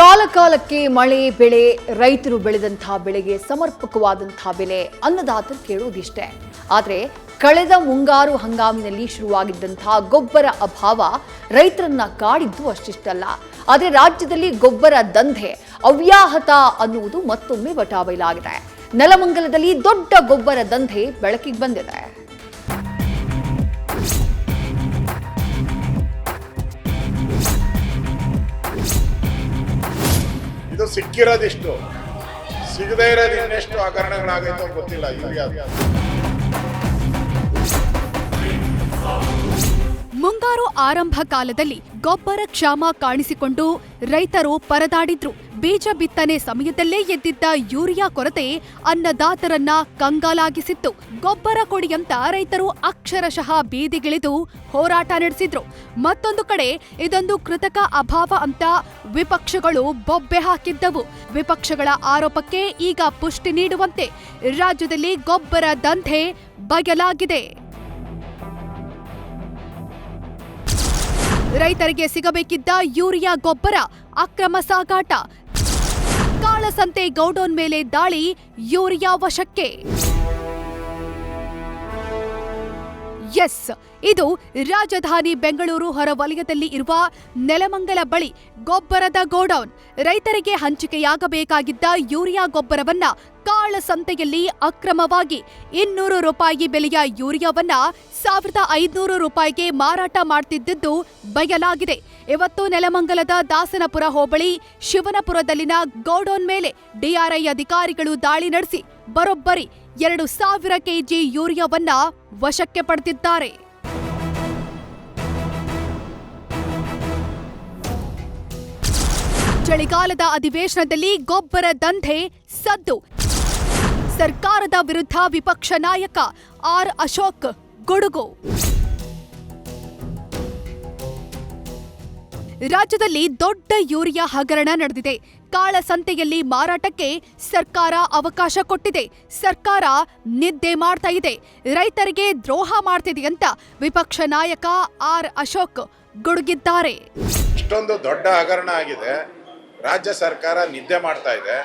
ಕಾಲಕಾಲಕ್ಕೆ ಮಳೆ ಬೆಳೆ ರೈತರು ಬೆಳೆದಂತಹ ಬೆಳೆಗೆ ಸಮರ್ಪಕವಾದಂತಹ ಬೆಲೆ ಅನ್ನದಾತರು ಕೇಳುವುದಿಷ್ಟೇ. ಆದರೆ ಕಳೆದ ಮುಂಗಾರು ಹಂಗಾಮಿನಲ್ಲಿ ಶುರುವಾಗಿದ್ದಂತಹ ಗೊಬ್ಬರ ಅಭಾವ ರೈತರನ್ನ ಕಾಡಿದ್ದು ಅಷ್ಟಿಷ್ಟಲ್ಲ. ಆದರೆ ರಾಜ್ಯದಲ್ಲಿ ಗೊಬ್ಬರ ದಂಧೆ ಅವ್ಯಾಹತ ಅನ್ನುವುದು ಮತ್ತೊಮ್ಮೆ ಬಟಾಬೈಲಾಗಿದೆ. ನೆಲಮಂಗಲದಲ್ಲಿ ದೊಡ್ಡ ಗೊಬ್ಬರ ದಂಧೆ ಬೆಳಕಿಗೆ ಬಂದಿದೆ. ಇದು ಸಿಕ್ಕಿರೋದಿಷ್ಟು, ಸಿಗದೇ ಇರೋದು ಇನ್ನೆಷ್ಟು ಹಗರಣಗಳಾಗೈತೋ ಗೊತ್ತಿಲ್ಲ. ಯೂರಿಯಾ ಮುಂಗಾರು ಆರಂಭ ಕಾಲದಲ್ಲಿ ಗೊಬ್ಬರ ಕ್ಷಾಮ ಕಾಣಿಸಿಕೊಂಡು ರೈತರು ಪರದಾಡಿದ್ರು. ಬೀಜ ಬಿತ್ತನೆ ಸಮಯದಲ್ಲೇ ಎದ್ದಿದ್ದ ಯೂರಿಯಾ ಕೊರತೆ ಅನ್ನದಾತರನ್ನ ಕಂಗಾಲಾಗಿಸಿತ್ತು. ಗೊಬ್ಬರ ಕೊಡಿಯಂತ ರೈತರು ಅಕ್ಷರಶಃ ಬೀದಿಗಿಳಿದು ಹೋರಾಟ ನಡೆಸಿದ್ರು. ಮತ್ತೊಂದು ಕಡೆ ಇದೊಂದು ಕೃತಕ ಅಭಾವ ಅಂತ ವಿಪಕ್ಷಗಳು ಬೊಬ್ಬೆ ಹಾಕಿದ್ದವು. ವಿಪಕ್ಷಗಳ ಆರೋಪಕ್ಕೆ ಈಗ ಪುಷ್ಟಿ ನೀಡುವಂತೆ ರಾಜ್ಯದಲ್ಲಿ ಗೊಬ್ಬರ ದಂಧೆ ಬಯಲಾಗಿದೆ. ರೈತರಿಗೆ ಸಿಗಬೇಕಿದ್ದ ಯೂರಿಯಾ ಗೊಬ್ಬರ ಅಕ್ರಮ ಸಾಗಾಟ, ಕಾಳಸಂತೆ ಗೌಡೌನ್ ಮೇಲೆ ದಾಳಿ, ಯೂರಿಯಾ ವಶಕ್ಕೆ. ಎಸ್, ಇದು ರಾಜಧಾನಿ ಬೆಂಗಳೂರು ಹೊರವಲಯದಲ್ಲಿ ಇರುವ ನೆಲಮಂಗಲ ಬಳಿ ಗೊಬ್ಬರದ ಗೋಡೌನ್. ರೈತರಿಗೆ ಹಂಚಿಕೆಯಾಗಬೇಕಾಗಿದ್ದ ಯೂರಿಯಾ ಗೊಬ್ಬರವನ್ನ ಕಾಳಸಂತೆಯಲ್ಲಿ ಅಕ್ರಮವಾಗಿ 200 ರೂಪಾಯಿ ಬೆಲೆಯ ಯೂರಿಯಾವನ್ನ 1500 ರೂಪಾಯಿಗೆ ಮಾರಾಟ ಮಾಡ್ತಿದ್ದುದು ಬಯಲಾಗಿದೆ. ಇವತ್ತು ನೆಲಮಂಗಲದ ದಾಸನಪುರ ಹೋಬಳಿ ಶಿವನಪುರದಲ್ಲಿನ ಗೋಡೌನ್ ಮೇಲೆ ಡಿಆರ್ಐ ಅಧಿಕಾರಿಗಳು ದಾಳಿ ನಡೆಸಿ ಬರೋಬ್ಬರಿ 2000 ಕೆಜಿ ಯೂರಿಯಾವನ್ನ ವಶಕ್ಕೆ ಪಡೆದಿದ್ದಾರೆ. ಚಳಿಗಾಲದ ಅಧಿವೇಶನದಲ್ಲಿ ಗೊಬ್ಬರ ದಂಧೆ ಸದ್ದು. ಸರ್ಕಾರದ ವಿರುದ್ಧ ವಿಪಕ್ಷ ನಾಯಕ ಆರ್ ಅಶೋಕ್ ಗುಡುಗು. ರಾಜ್ಯದಲ್ಲಿ ದೊಡ್ಡ ಯೂರಿಯಾ ಹಗರಣ ನಡೆದಿದೆ. ಕಾಳಸಂತೆಯಲ್ಲಿ ಮಾರಾಟಕ್ಕೆ ಸರ್ಕಾರ ಅವಕಾಶ ಕೊಟ್ಟಿದೆ. ಸರ್ಕಾರ ನಿದ್ದೆ ಮಾಡ್ತಾ ಇದೆ, ರೈತರಿಗೆ ದ್ರೋಹ ಮಾಡ್ತಿದೆ ಅಂತ ವಿಪಕ್ಷ ನಾಯಕ ಆರ್ ಅಶೋಕ್ ಗುಡುಗಿದ್ದಾರೆ. ಇಷ್ಟೊಂದು ದೊಡ್ಡ ಹಗರಣ ಆಗಿದೆ, ರಾಜ್ಯ ಸರ್ಕಾರ ನಿದ್ದೆ ಮಾಡ್ತಾ ಇದೆ.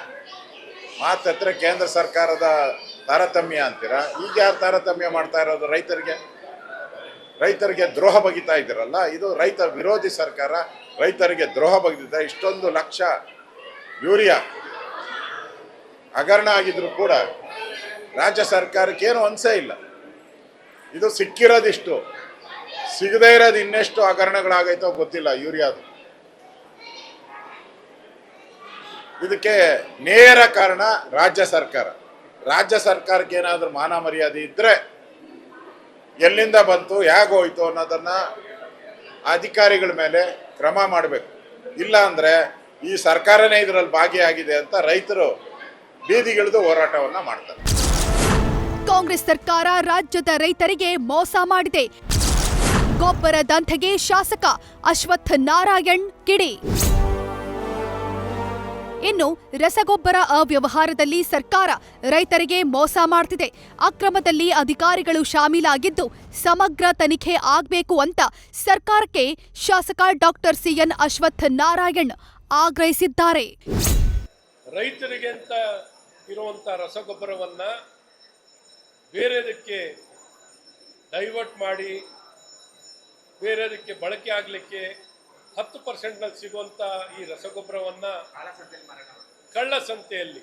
ಮಾತತ್ರ ಕೇಂದ್ರ ಸರ್ಕಾರದ ತಾರತಮ್ಯ ಅಂತೀರಾ. ಈಗ ಯಾರು ತಾರತಮ್ಯ ಮಾಡ್ತಾ ಇರೋದು? ರೈತರಿಗೆ ದ್ರೋಹ ಬಗಿತಾ ಇದ್ದೀರಲ್ಲ. ಇದು ರೈತ ವಿರೋಧಿ ಸರ್ಕಾರ, ರೈತರಿಗೆ ದ್ರೋಹ ಬಗೆದಿದೆ. ಇಷ್ಟೊಂದು ಲಕ್ಷ ಯೂರಿಯಾ ಹಗರಣ ಆಗಿದ್ರು ಕೂಡ ರಾಜ್ಯ ಸರ್ಕಾರಕ್ಕೆ ಏನು ಅನ್ಸೇ ಇಲ್ಲ. ಇದು ಸಿಕ್ಕಿರೋದಿಷ್ಟು, ಸಿಗದೇ ಇರೋದು ಇನ್ನೆಷ್ಟು ಹಗರಣಗಳಾಗೈತೋ ಗೊತ್ತಿಲ್ಲ. ಯೂರಿಯಾದು ಇದಕ್ಕೆ ನೇರ ಕಾರಣ ರಾಜ್ಯ ಸರ್ಕಾರ. ರಾಜ್ಯ ಸರ್ಕಾರಕ್ಕೆ ಏನಾದರೂ ಮಾನ ಮರ್ಯಾದೆ ಇದ್ದರೆ ಎಲ್ಲಿಂದ ಬಂತು, ಹೇಗೋಯ್ತು ಅನ್ನೋದನ್ನ ಅಧಿಕಾರಿಗಳ ಮೇಲೆ ಕ್ರಮ ಮಾಡಬೇಕು. ಇಲ್ಲ ಅಂದರೆ ಈ ಸರ್ಕಾರನೇ ಇದರಲ್ಲಿ ಭಾಗಿಯಾಗಿದೆ ಅಂತ ರೈತರು ಬೀದಿಗಿಳಿದು ಹೋರಾಟವನ್ನ ಮಾಡ್ತಾರೆ. ಕಾಂಗ್ರೆಸ್ ಸರ್ಕಾರ ರಾಜ್ಯದ ರೈತರಿಗೆ ಮೋಸ ಮಾಡಿದೆ. ಗೊಬ್ಬರ ದಂಧೆಗೆ ಶಾಸಕ ಅಶ್ವಥ್ ನಾರಾಯಣ್ ಕಿಡಿ. ಇನ್ನು ರಸಗೊಬ್ಬರ ಅವ್ಯವಹಾರದಲ್ಲಿ ಸರ್ಕಾರ ರೈತರಿಗೆ ಮೋಸ ಮಾಡ್ತಿದೆ. ಅಕ್ರಮದಲ್ಲಿ ಅಧಿಕಾರಿಗಳು ಶಾಮೀಲಾಗಿದ್ದು ಸಮಗ್ರ ತನಿಖೆ ಆಗಬೇಕು ಅಂತ ಸರ್ಕಾರಕ್ಕೆ ಶಾಸಕ ಡಾಕ್ಟರ್ ಸಿಎನ್ ಅಶ್ವಥ್ ನಾರಾಯಣ್ ಆಗ್ರಹಿಸಿದ್ದಾರೆ. ರೈತರಿಗೆ ಅಂತ ಇರುವಂಥ ರಸಗೊಬ್ಬರವನ್ನ ಬೇರೆದಕ್ಕೆ ಡೈವರ್ಟ್ ಮಾಡಿ ಬೇರೆದಕ್ಕೆ ಬಳಕೆ ಆಗಲಿಕ್ಕೆ 10% ಸಿಗುವಂಥ ಈ ರಸಗೊಬ್ಬರವನ್ನು ಕಳ್ಳಸಂತೆಯಲ್ಲಿ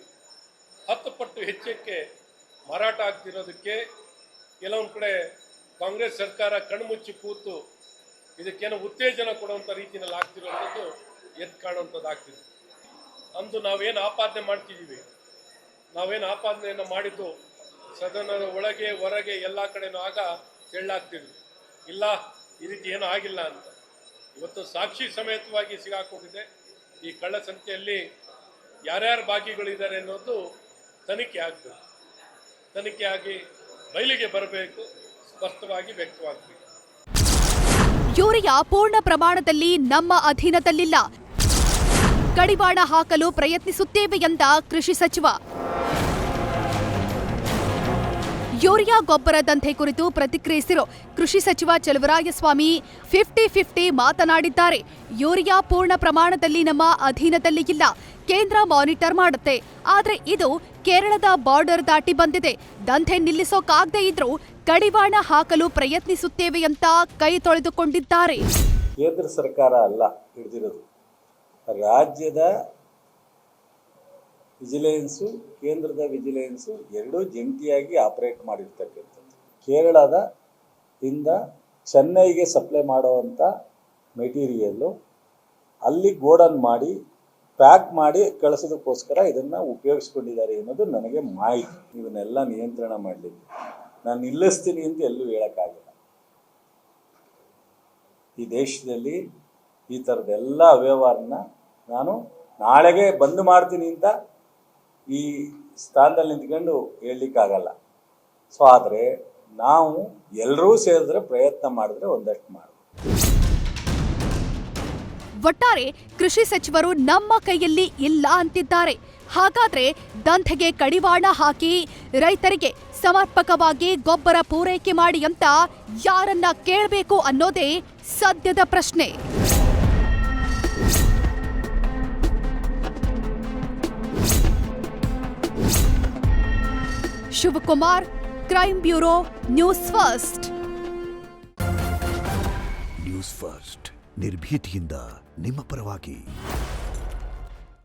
10 ಪಟ್ಟು ಹೆಚ್ಚಕ್ಕೆ ಮಾರಾಟ ಆಗ್ತಿರೋದಕ್ಕೆ ಕೆಲವೊಂದು ಕಡೆ ಕಾಂಗ್ರೆಸ್ ಸರ್ಕಾರ ಕಣ್ಮುಚ್ಚಿ ಕೂತು ಇದಕ್ಕೇನೋ ಉತ್ತೇಜನ ಕೊಡುವಂಥ ರೀತಿಯಲ್ಲಿ ಆಗ್ತಿರೋಂಥದ್ದು ಎದ್ದು ಕಾಣುವಂಥದ್ದು ಆಗ್ತಿದೆ. ಅಂದು ನಾವೇನು ಆಪಾದನೆ ಮಾಡ್ತಿದ್ದೀವಿ, ನಾವೇನು ಆಪಾದನೆಯನ್ನು ಮಾಡಿದ್ದು ಸದನದ ಒಳಗೆ ಹೊರಗೆ ಎಲ್ಲ ಕಡೆನೂ ಆಗ ಹೇಳಲಾಗ್ತಿದ್ವಿ, ಇಲ್ಲ ಈ ರೀತಿ ಏನೂ ಆಗಿಲ್ಲ ಅಂತ. ಇವತ್ತು ಸಾಕ್ಷಿ ಸಮೇತವಾಗಿ ಸಿಗಾಕೊಂಡಿದೆ. ಈ ಕಳ್ಳಸಂತೆಯಲ್ಲಿ ಯಾರ್ಯಾರು ಭಾಗಿಗಳಿದ್ದಾರೆ ಅನ್ನೋದು ತನಿಖೆ ಆಗಬೇಕು. ತನಿಖೆ ಆಗಿ ಬಯಲಿಗೆ ಬರಬೇಕು, ಸ್ಪಷ್ಟವಾಗಿ ವ್ಯಕ್ತವಾಗಬೇಕು. ಯೂರಿಯಾ ಪೂರ್ಣ ಪ್ರಮಾಣದಲ್ಲಿ ನಮ್ಮ ಅಧೀನದಲ್ಲಿಲ್ಲ, ಕಡಿವಾಣ ಹಾಕಲು ಪ್ರಯತ್ನಿಸುತ್ತೇವೆ ಎಂದ ಕೃಷಿ ಸಚಿವ. ಯೂರಿಯಾ ಗೊಬ್ಬರ ದಂಧೆ ಕುರಿತು ಪ್ರತಿಕ್ರಿಯಿಸಿರೋ ಕೃಷಿ ಸಚಿವ ಚಲುವರಾಯಸ್ವಾಮಿ 50-50 ಮಾತನಾಡಿದ್ದಾರೆ. ಯೂರಿಯಾ ಪೂರ್ಣ ಪ್ರಮಾಣದಲ್ಲಿ ನಮ್ಮ ಅಧೀನದಲ್ಲಿ ಇಲ್ಲ, ಕೇಂದ್ರ ಮಾನಿಟರ್ ಮಾಡುತ್ತೆ. ಆದ್ರೆ ಇದು ಕೇರಳದ ಬಾರ್ಡರ್ ದಾಟಿ ಬಂದಿದೆ. ದಂಧೆ ನಿಲ್ಲಿಸೋಕಾಗದೇ ಇದ್ರೂ ಕಡಿವಾಣ ಹಾಕಲು ಪ್ರಯತ್ನಿಸುತ್ತೇವೆ ಅಂತ ಕೈ ತೊಳೆದುಕೊಂಡಿದ್ದಾರೆ. ಕೇಂದ್ರ ಸರ್ಕಾರ ಅಲ್ಲ ಹಿಡಿದಿರೋದು, ರಾಜ್ಯದ ವಿಜಿಲೆನ್ಸು ಕೇಂದ್ರದ ವಿಜಿಲೆನ್ಸು ಎರಡೂ ಜಂಟಿಯಾಗಿ ಆಪರೇಟ್ ಮಾಡಿರ್ತಕ್ಕಂಥದ್ದು. ಕೇರಳದಿಂದ ಚೆನ್ನೈಗೆ ಸಪ್ಲೈ ಮಾಡುವಂಥ ಮೆಟೀರಿಯಲ್ಲು ಅಲ್ಲಿ ಗೋಡನ್ ಮಾಡಿ ಪ್ಯಾಕ್ ಮಾಡಿ ಕಳಿಸೋದಕ್ಕೋಸ್ಕರ ಇದನ್ನು ಉಪಯೋಗಿಸ್ಕೊಂಡಿದ್ದಾರೆ ಅನ್ನೋದು ನನಗೆ ಮಾಹಿತಿ. ಇವನ್ನೆಲ್ಲ ನಿಯಂತ್ರಣ ಮಾಡಲಿಕ್ಕೆ ನಾನು ನಿಲ್ಲಿಸ್ತೀನಿ ಅಂತ ಎಲ್ಲೂ ಹೇಳೋಕ್ಕಾಗಲ್ಲ. ಈ ದೇಶದಲ್ಲಿ ಈ ಥರದ್ದೆಲ್ಲ ಅವ್ಯವಹಾರನ ನಾನು ನಾಳೆಗೆ ಬಂದ್ ಮಾಡ್ತೀನಿ ಅಂತ ಈ ಸ್ಥಾನದಲ್ಲಿ ನಿಂತ್ಕೊಂಡು ಹೇಳಲಿಕ್ಕಾಗಲ್ಲ. ಸೊ ಆದರೆ ನಾವು ಎಲ್ಲರೂ ಸೇರಿದ್ರೆ ಪ್ರಯತ್ನ ಮಾಡಿದ್ರೆ ಒಂದಷ್ಟು ಮಾಡಬೇಕು. ಒಟ್ಟಾರೆ ಕೃಷಿ ಸಚಿವರು ನಮ್ಮ ಕೈಯಲ್ಲಿ ಇಲ್ಲ ಅಂತಿದ್ದಾರೆ. ಹಾಗಾದ್ರೆ ದಂಧೆಗೆ ಕಡಿವಾಣ ಹಾಕಿ ರೈತರಿಗೆ ಸಮರ್ಪಕವಾಗಿ ಗೊಬ್ಬರ ಪೂರೈಕೆ ಮಾಡಿ ಅಂತ ಯಾರನ್ನ ಕೇಳಬೇಕು ಅನ್ನೋದೇ ಸದ್ಯದ ಪ್ರಶ್ನೆ. Shivakumar, crime bureau, news first. News first ನಿರ್ಭೀತಿಯಿಂದ ನಿಮ್ಮ ಪರವಾಗಿ.